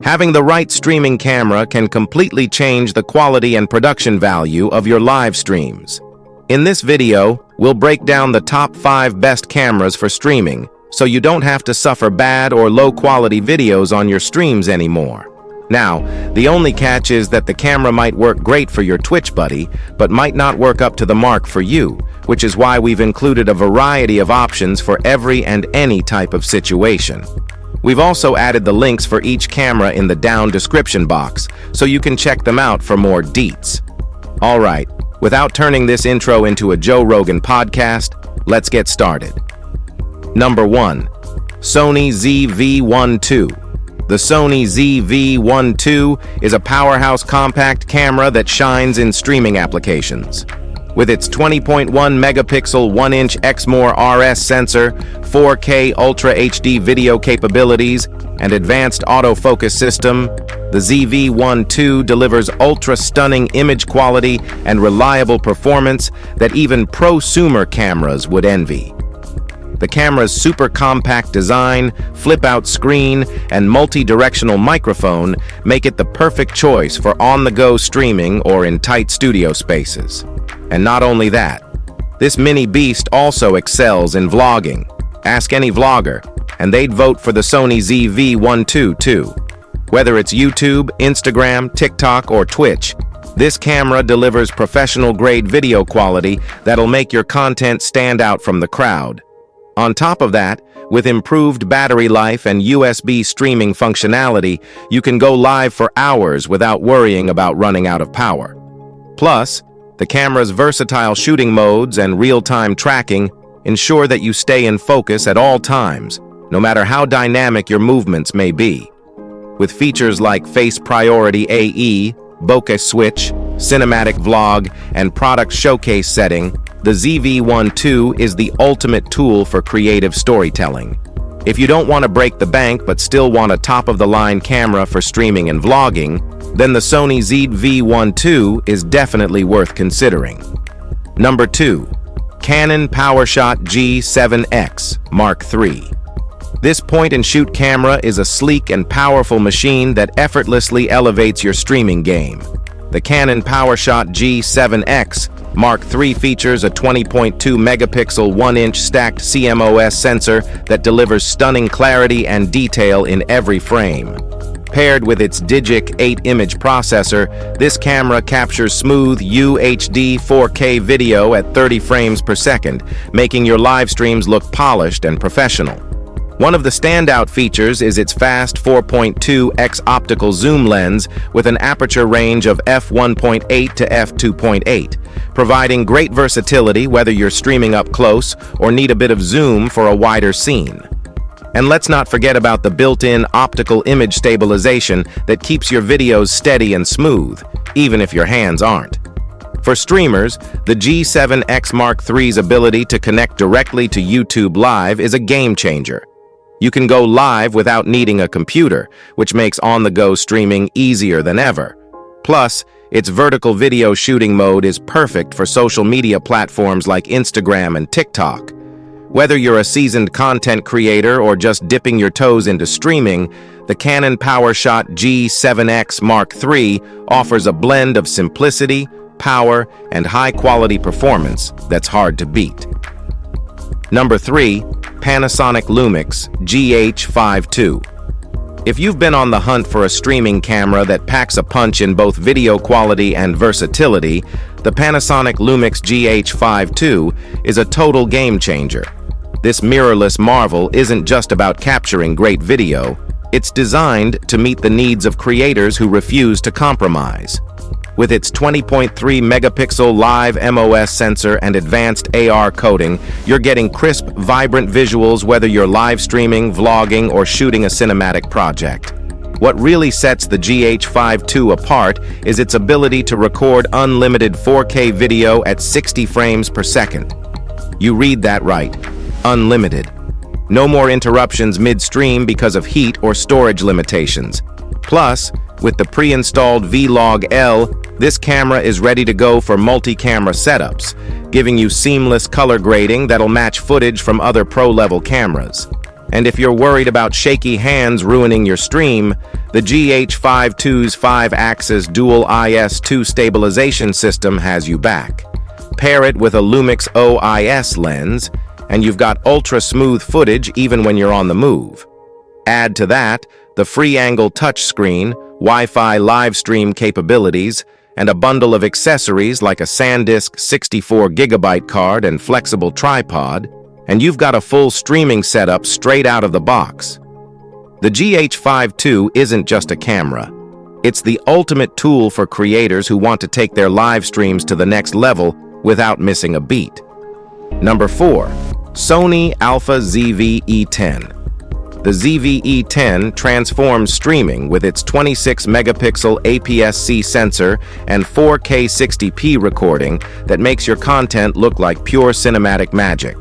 Having the right streaming camera can completely change the quality and production value of your live streams. In this video, we'll break down the top 5 best cameras for streaming, so you don't have to suffer bad or low-quality videos on your streams anymore. Now, the only catch is that the camera might work great for your Twitch buddy, but might not work up to the mark for you, which is why we've included a variety of options for every and any type of situation. We've also added the links for each camera in the down description box, so you can check them out for more deets. Alright, without turning this intro into a Joe Rogan podcast, let's get started. Number 1. Sony ZV-1II. The Sony ZV-1II is a powerhouse compact camera that shines in streaming applications. With its 20.1 megapixel 1-inch Exmor RS sensor, 4K Ultra HD video capabilities, and advanced autofocus system, the ZV-1II delivers ultra-stunning image quality and reliable performance that even prosumer cameras would envy. The camera's super compact design, flip-out screen, and multi-directional microphone make it the perfect choice for on-the-go streaming or in tight studio spaces. And not only that, this mini beast also excels in vlogging. Ask any vlogger, and they'd vote for the Sony ZV-1II too. Whether it's YouTube, Instagram, TikTok, or Twitch, this camera delivers professional-grade video quality that'll make your content stand out from the crowd. On top of that, with improved battery life and USB streaming functionality, you can go live for hours without worrying about running out of power. Plus, the camera's versatile shooting modes and real-time tracking ensure that you stay in focus at all times, no matter how dynamic your movements may be. With features like Face Priority AE, Bokeh Switch, Cinematic Vlog, and Product Showcase setting, the ZV-1II is the ultimate tool for creative storytelling. If you don't want to break the bank but still want a top-of-the-line camera for streaming and vlogging, then the Sony ZV-1II is definitely worth considering. Number 2. Canon PowerShot G7X Mark III. This point-and-shoot camera is a sleek and powerful machine that effortlessly elevates your streaming game. The Canon PowerShot G7X Mark III features a 20.2 megapixel 1-inch stacked CMOS sensor that delivers stunning clarity and detail in every frame. Paired with its Digic 8 image processor, this camera captures smooth UHD 4K video at 30 frames per second, making your live streams look polished and professional. One of the standout features is its fast 4.2x optical zoom lens with an aperture range of f1.8 to f2.8, providing great versatility whether you're streaming up close or need a bit of zoom for a wider scene. And let's not forget about the built-in optical image stabilization that keeps your videos steady and smooth, even if your hands aren't. For streamers, the G7X Mark III's ability to connect directly to YouTube Live is a game-changer. You can go live without needing a computer, which makes on-the-go streaming easier than ever. Plus, its vertical video shooting mode is perfect for social media platforms like Instagram and TikTok. Whether you're a seasoned content creator or just dipping your toes into streaming, the Canon PowerShot G7X Mark III offers a blend of simplicity, power, and high-quality performance that's hard to beat. Number 3. Panasonic Lumix GH5II. If you've been on the hunt for a streaming camera that packs a punch in both video quality and versatility, the Panasonic Lumix GH5II is a total game-changer. This mirrorless marvel isn't just about capturing great video, it's designed to meet the needs of creators who refuse to compromise. With its 20.3 megapixel live MOS sensor and advanced AR coding, you're getting crisp, vibrant visuals whether you're live streaming, vlogging, or shooting a cinematic project. What really sets the GH5II apart is its ability to record unlimited 4K video at 60 frames per second. You read that right, unlimited. No more interruptions mid-stream because of heat or storage limitations. Plus, with the pre-installed V-Log-L, this camera is ready to go for multi-camera setups, giving you seamless color grading that'll match footage from other pro-level cameras. And if you're worried about shaky hands ruining your stream, the GH52's 5-axis dual IS-2 stabilization system has you back. Pair it with a Lumix OIS lens, and you've got ultra-smooth footage even when you're on the move. Add to that the free-angle touchscreen, Wi-Fi live stream capabilities, and a bundle of accessories like a SanDisk 64GB card and flexible tripod, and you've got a full streaming setup straight out of the box. The GH52 isn't just a camera. It's the ultimate tool for creators who want to take their live streams to the next level without missing a beat. Number 4. Sony Alpha ZV-E10. The ZV-E10 transforms streaming with its 26-megapixel APS-C sensor and 4K 60p recording that makes your content look like pure cinematic magic.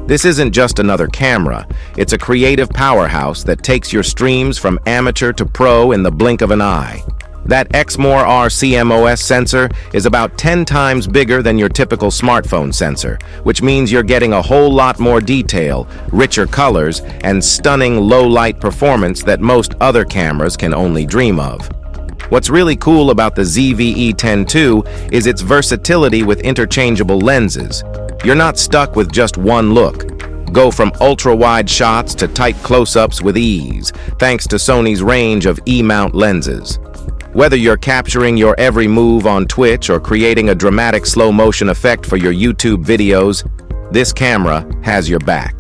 This isn't just another camera, it's a creative powerhouse that takes your streams from amateur to pro in the blink of an eye. That Exmor R CMOS sensor is about 10 times bigger than your typical smartphone sensor, which means you're getting a whole lot more detail, richer colors, and stunning low-light performance that most other cameras can only dream of. What's really cool about the ZV-E10 II is its versatility with interchangeable lenses. You're not stuck with just one look. Go from ultra-wide shots to tight close-ups with ease, thanks to Sony's range of E-mount lenses. Whether you're capturing your every move on Twitch or creating a dramatic slow-motion effect for your YouTube videos, this camera has your back.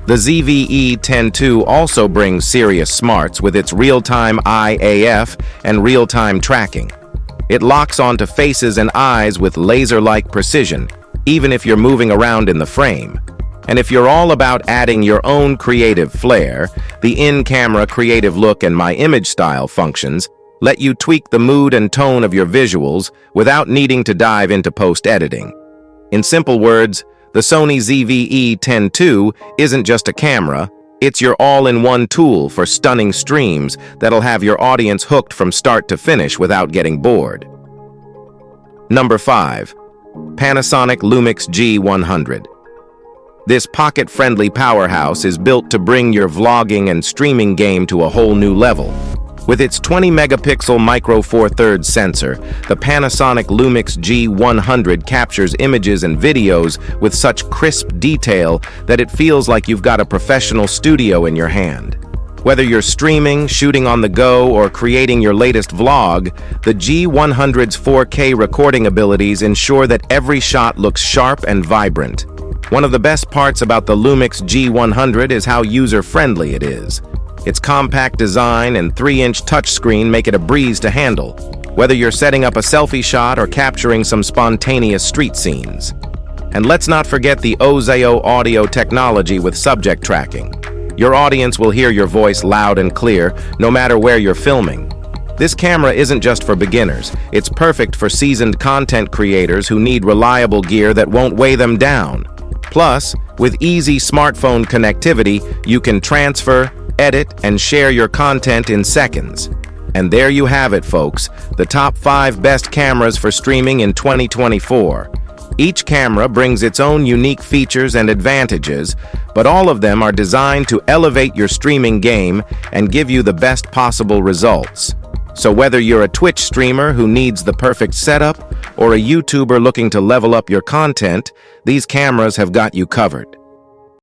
The ZV-E10 II also brings serious smarts with its real-time Eye AF and real-time tracking. It locks onto faces and eyes with laser-like precision, even if you're moving around in the frame. And if you're all about adding your own creative flair, the in-camera creative look and My Image style functions let you tweak the mood and tone of your visuals without needing to dive into post-editing. In simple words, the Sony ZV-E10 II isn't just a camera, it's your all-in-one tool for stunning streams that'll have your audience hooked from start to finish without getting bored. Number 5. Panasonic Lumix G100. This pocket-friendly powerhouse is built to bring your vlogging and streaming game to a whole new level. With its 20-megapixel Micro Four Thirds sensor, the Panasonic Lumix G100 captures images and videos with such crisp detail that it feels like you've got a professional studio in your hand. Whether you're streaming, shooting on the go, or creating your latest vlog, the G100's 4K recording abilities ensure that every shot looks sharp and vibrant. One of the best parts about the Lumix G100 is how user-friendly it is. Its compact design and 3-inch touchscreen make it a breeze to handle, whether you're setting up a selfie shot or capturing some spontaneous street scenes. And let's not forget the OZEO audio technology with subject tracking. Your audience will hear your voice loud and clear, no matter where you're filming. This camera isn't just for beginners, it's perfect for seasoned content creators who need reliable gear that won't weigh them down. Plus, with easy smartphone connectivity, you can transfer, edit, and share your content in seconds. And there you have it, folks, the top 5 best cameras for streaming in 2024. Each camera brings its own unique features and advantages, but all of them are designed to elevate your streaming game and give you the best possible results. So whether you're a Twitch streamer who needs the perfect setup or a YouTuber looking to level up your content, these cameras have got you covered.